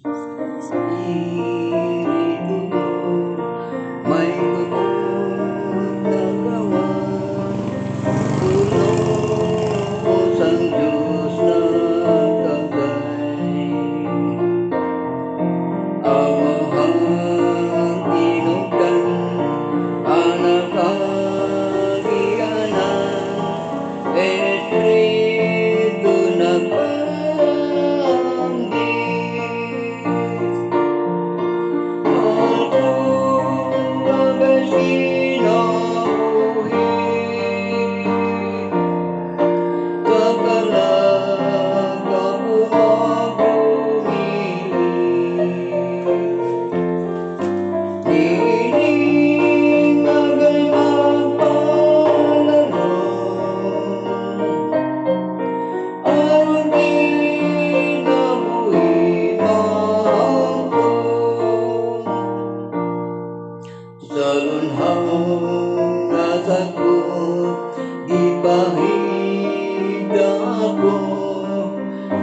Espiritu may lubog na gawa, puno sang Diyos na tagay. Amahang tinugdan, anak kagianan, Espiritu nagpambing. Salunhang nasagpo, ipahigda ko,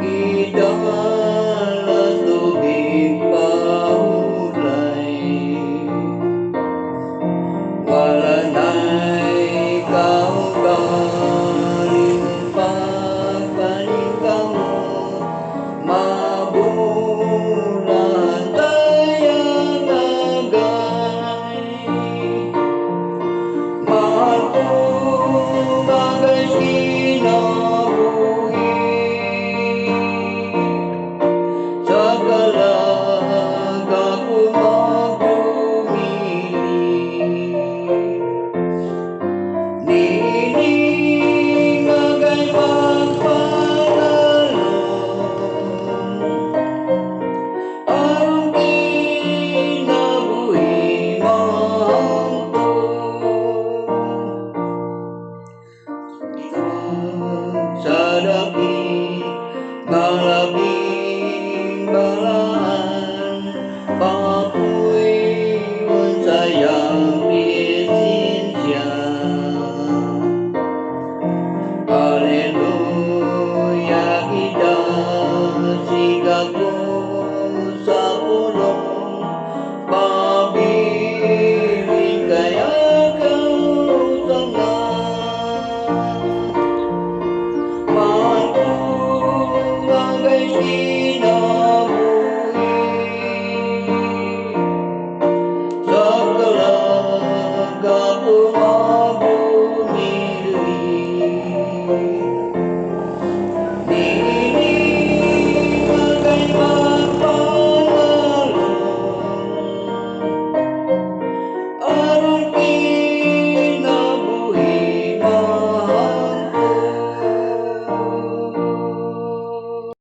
idalas tubig paulay. Wala na'y kaugaling pagpaningkamo, mabulan tayang agay. Mahal ko bagay kinabuhi, sa dalaga ko magpumili. Nining agay magpanalon, ang kinabuhi sa dapit malabing balaan, papuy unsayang presensya. Haleluya, kita sigag ko sa pulong, pabiling kaya Mahal ko bagay